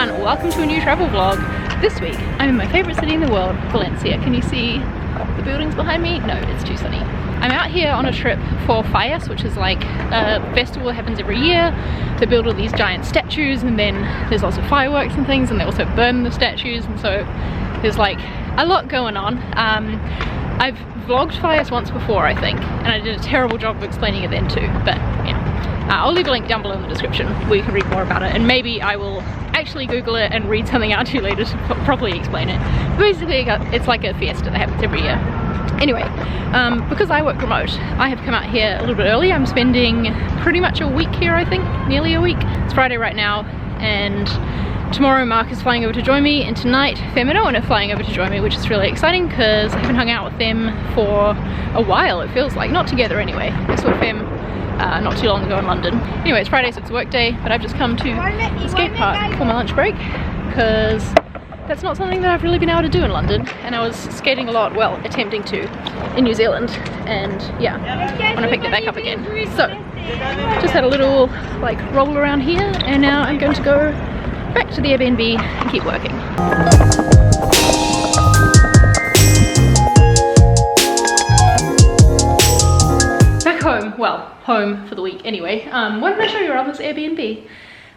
everyone, welcome to a new travel vlog. This week I'm in my favourite city in the world, Valencia. Can you see the buildings behind me? No, it's too sunny. I'm out here on a trip for Fallas, which is like a festival that happens every year. They build all these giant statues and then there's lots of fireworks and things, and they also burn the statues, and so there's like a lot going on. I've vlogged Fallas once before, I think, and I did a terrible job of explaining it then too, but yeah. I'll leave a link down below in the description where you can read more about it, and maybe I will actually Google it and read something out to you later to properly explain it. But basically, it's like a fiesta that happens every year. Anyway, because I work remote, I have come out here a little bit early. I'm spending pretty much a week here, I think, nearly a week. It's Friday right now, and tomorrow Mark is flying over to join me, and tonight Fem and Owen are flying over to join me, which is really exciting because I haven't hung out with them for a while, it feels like. Not together anyway. I saw Fem not too long ago in London. Anyway, it's Friday, so it's a work day, but I've just come to the skate park for my lunch break because that's not something that I've really been able to do in London, and I was skating a lot, well, attempting to, in New Zealand, and yeah, I want to pick that back up again. So, just had a little like roll around here, and now I'm going to go back to the Airbnb and keep working. Home, well, home for the week anyway. Why did I show you around this Airbnb?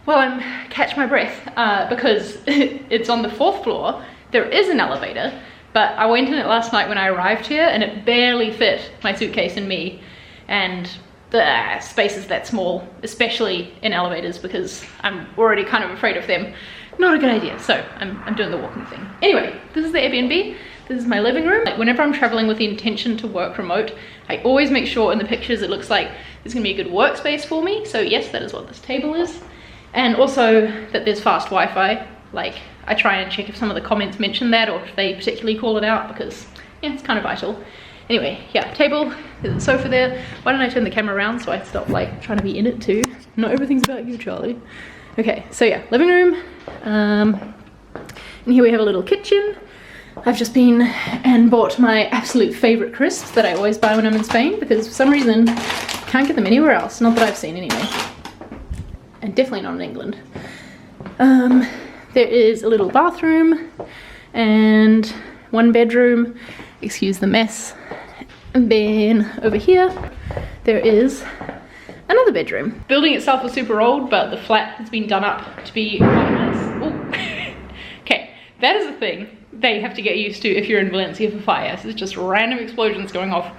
Well, I'm catch my breath because it's on the 4th floor. There is an elevator, but I went in it last night when I arrived here and it barely fit my suitcase and me, and the space is that small, especially in elevators, because I'm already kind of afraid of them. Not a good idea, so I'm doing the walking thing. Anyway, this is the Airbnb. This is my living room. Like, whenever I'm traveling with the intention to work remote, I always make sure in the pictures it looks like there's gonna be a good workspace for me. So yes, that is what this table is. And also that there's fast Wi-Fi. Like, I try and check if some of the comments mention that or if they particularly call it out, because yeah, it's kind of vital. Anyway, yeah, table, there's a sofa there. Why don't I turn the camera around so I stop like trying to be in it too? Not everything's about you, Charlie. Okay, so yeah, living room. And here we have a little kitchen. I've just been and bought my absolute favorite crisps that I always buy when I'm in Spain, because for some reason I can't get them anywhere else, not that I've seen anyway, and definitely not in England. There is a little bathroom and one bedroom, excuse the mess, and then over here there is another bedroom. Building itself is super old, but the flat has been done up to be quite nice. Okay, that is a thing they have to get used to if you're in Valencia for fires. It's just random explosions going off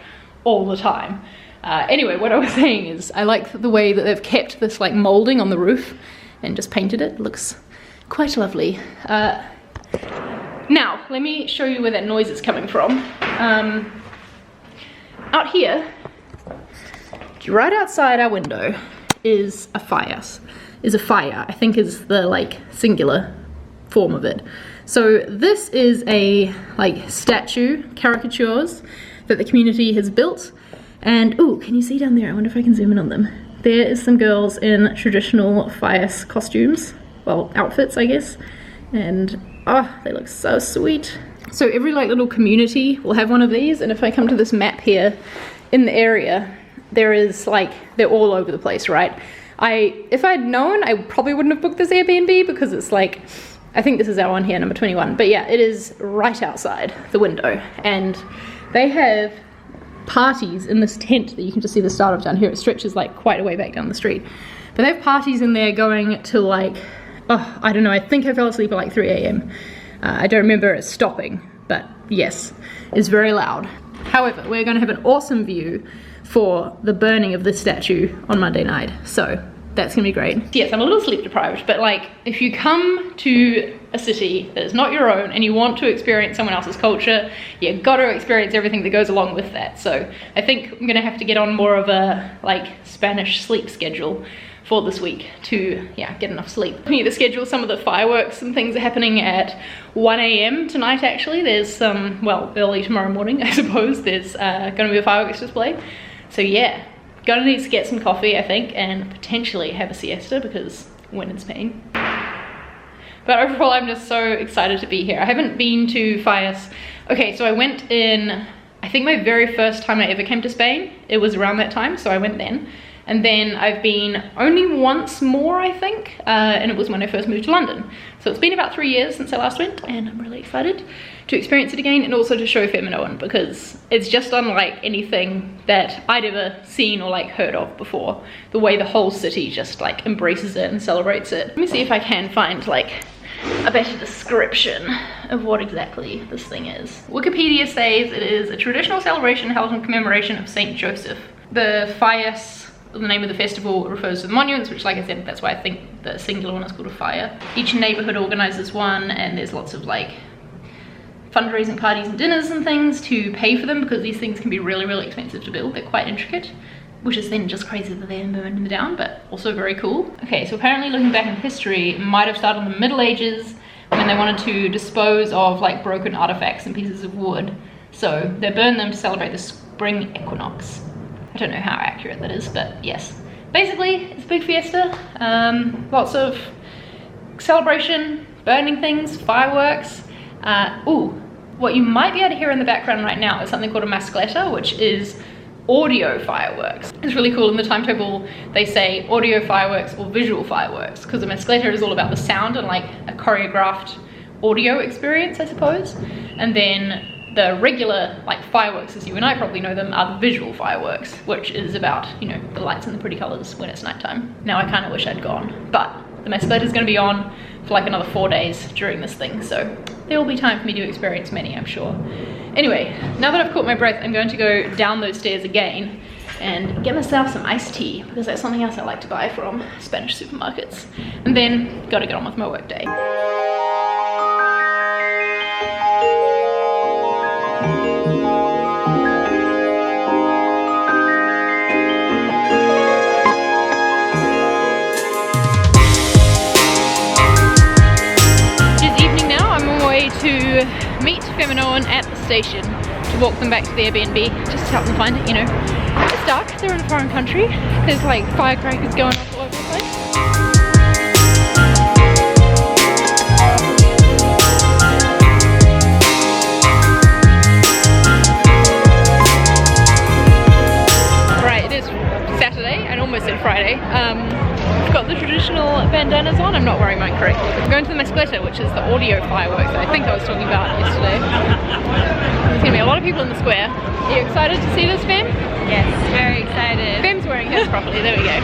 all the time. Anyway, what I was saying is I like the way that they've kept this like molding on the roof and just painted it. It looks quite lovely. Now, let me show you where that noise is coming from. Out here, right outside our window is a fire. I think is the like singular form of it. So this is a like statue, caricatures that the community has built. And oh, can you see down there? I wonder if I can zoom in on them. There is some girls in traditional Fallas costumes, well, outfits, I guess. And oh, they look so sweet. So every like little community will have one of these. And if I come to this map here in the area, there is like, they're all over the place, right? If I'd known, I probably wouldn't have booked this Airbnb because it's like, I think this is our one here, number 21. But yeah, it is right outside the window. And they have parties in this tent that you can just see the start of down here. It stretches like quite a way back down the street. But they have parties in there going to like, oh, I don't know, I think I fell asleep at like 3 AM. I don't remember it stopping, but yes, it's very loud. However, we're gonna have an awesome view for the burning of this statue on Monday night. So that's gonna be great. Yes, I'm a little sleep deprived, but like if you come to a city that is not your own and you want to experience someone else's culture, you gotta experience everything that goes along with that. So I think I'm gonna have to get on more of a like Spanish sleep schedule for this week to, yeah, get enough sleep. Looking at the schedule, some of the fireworks and things are happening at 1 AM tonight actually. There's some, well, early tomorrow morning I suppose, there's gonna be a fireworks display. So yeah, gonna need to get some coffee I think, and potentially have a siesta because when in Spain. But overall I'm just so excited to be here. I haven't been to Fallas. Okay, so I went in, I think my very first time I ever came to Spain, it was around that time, so I went then. And then I've been only once more, I think, and it was when I first moved to London. So it's been about 3 years since I last went, and I'm really excited to experience it again, and also to show Feminoan, because it's just unlike anything that I'd ever seen or like heard of before. The way the whole city just like embraces it and celebrates it. Let me see if I can find like a better description of what exactly this thing is. Wikipedia says it is a traditional celebration held in commemoration of Saint Joseph. The Fallas, the name of the festival, refers to the monuments, which, like I said, that's why I think the singular one is called a fire. Each neighborhood organizes one, and there's lots of like fundraising parties and dinners and things to pay for them, because these things can be really, really expensive to build. They're quite intricate, which is then just crazy that they haven't burned them down, but also very cool. Okay, so apparently looking back in history, it might have started in the Middle Ages when they wanted to dispose of like broken artifacts and pieces of wood. So they burned them to celebrate the spring equinox. I don't know how accurate that is, but yes. Basically, it's a big fiesta, lots of celebration, burning things, fireworks. What you might be able to hear in the background right now is something called a mascletta, which is audio fireworks. It's really cool. In the timetable they say audio fireworks or visual fireworks, because the mascletta is all about the sound and like a choreographed audio experience, I suppose. And then the regular like fireworks, as you and I probably know them, are the visual fireworks, which is about, you know, the lights and the pretty colors when it's nighttime. Now I kind of wish I'd gone, but the mascletta is going to be on for like another 4 days during this thing, so there will be time for me to experience many, I'm sure. Anyway, now that I've caught my breath, I'm going to go down those stairs again and get myself some iced tea, because that's something else I like to buy from Spanish supermarkets. And then gotta get on with my work day. To meet Feminoan at the station, to walk them back to the Airbnb, just to help them find it, you know. It's dark, they're in a foreign country, there's like firecrackers going off all over the place. Right, it is Saturday, and almost said Friday. I've got the traditional bandanas on. I'm not wearing mine correctly. I'm going to the mascletta, which is the audio fireworks that I think I was talking about yesterday. There's going to be a lot of people in the square. Are you excited to see this, Fem? Yes, very excited. Fem's wearing hers properly. There we go.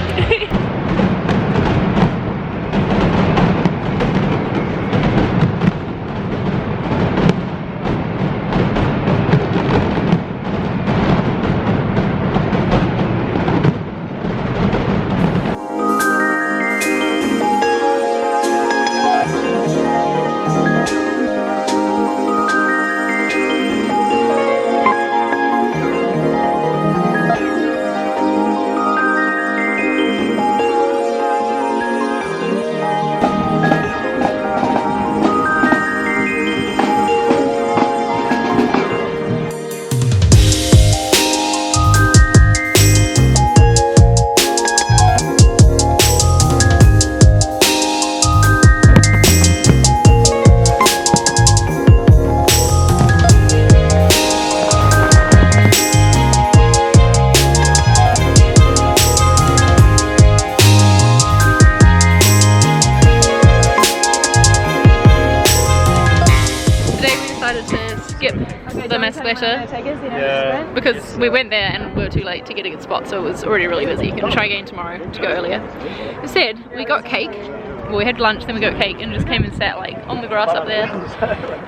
The mascletta, yeah, because we went there and we were too late to get a good spot, so it was already really busy. Gonna try again tomorrow to go earlier. Instead, we got cake. Well, we had lunch, then we got cake, and just came and sat like on the grass up there.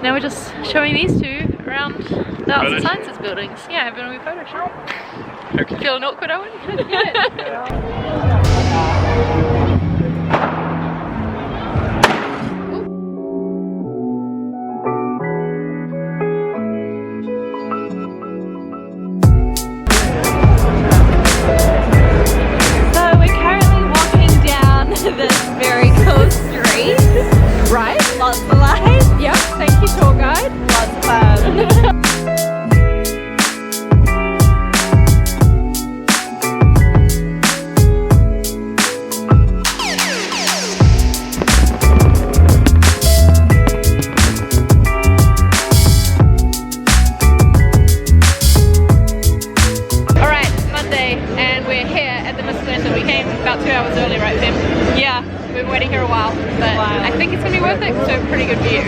Now we're just showing these two around the Arts and Sciences buildings. Yeah, having a wee photo shoot. Okay. Feeling awkward, Owen? This very cool street. Right? Lots of lights. Yep, thank you, tour guide. Lots of fun. and we're here at the Miss Center. We came about 2 hours early, right, Fem? Yeah. We've been waiting here a while, but I think it's gonna be worth it, so pretty good view.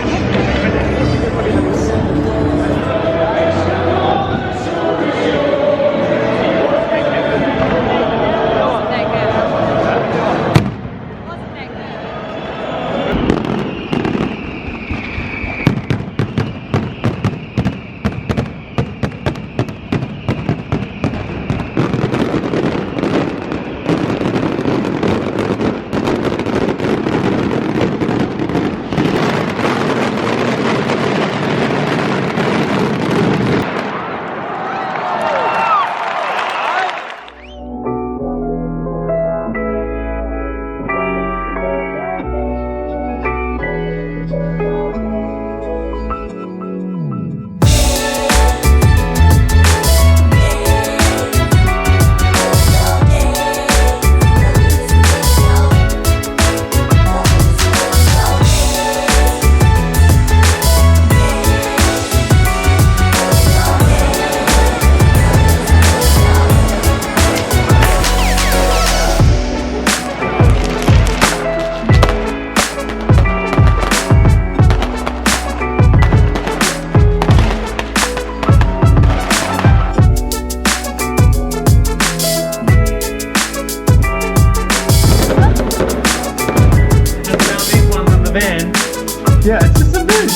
Yeah, it's just a bit.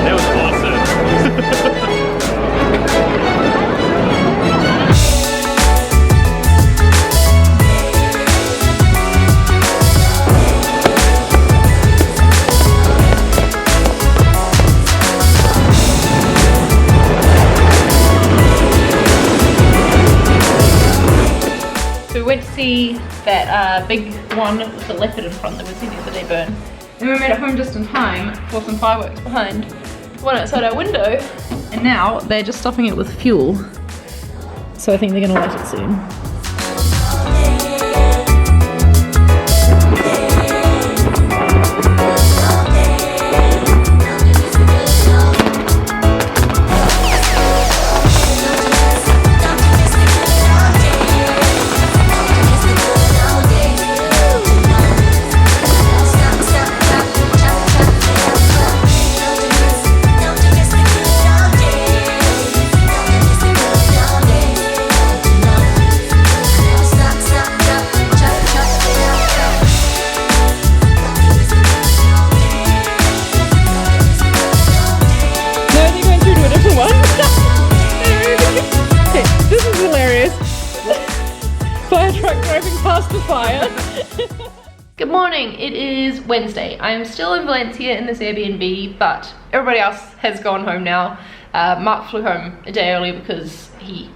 That was awesome. So we went to see that big one with the leopard in front that we seen the other day burn. And we made it home just in time for some fireworks behind one outside our window. And now they're just stuffing it with fuel. So I think they're gonna light it soon. Fire truck driving past the fire. Good morning, it is Wednesday. I'm still in Valencia in this Airbnb, but everybody else has gone home now. Mark flew home a day early because he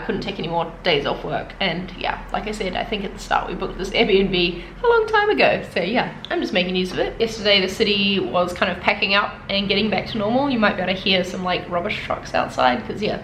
couldn't take any more days off work. And yeah, like I said, I think at the start we booked this Airbnb a long time ago. So yeah, I'm just making use of it. Yesterday the city was kind of packing up and getting back to normal. You might be able to hear some like rubbish trucks outside because yeah,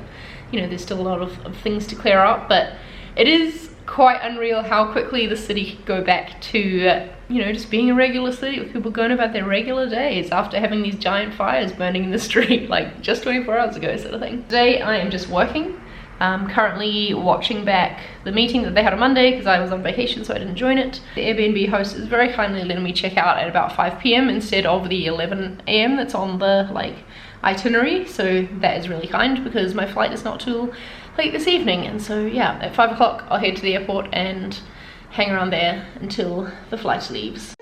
you know, there's still a lot of things to clear up, but it is quite unreal how quickly the city could go back to, you know, just being a regular city with people going about their regular days after having these giant fires burning in the street like just 24 hours ago sort of thing. Today I am just working. I'm currently watching back the meeting that they had on Monday because I was on vacation so I didn't join it. The Airbnb host is very kindly letting me check out at about 5 p.m. instead of the 11 a.m. that's on the like itinerary, so that is really kind because my flight is not till late this evening. And so yeah, at 5 o'clock I'll head to the airport and hang around there until the flight leaves.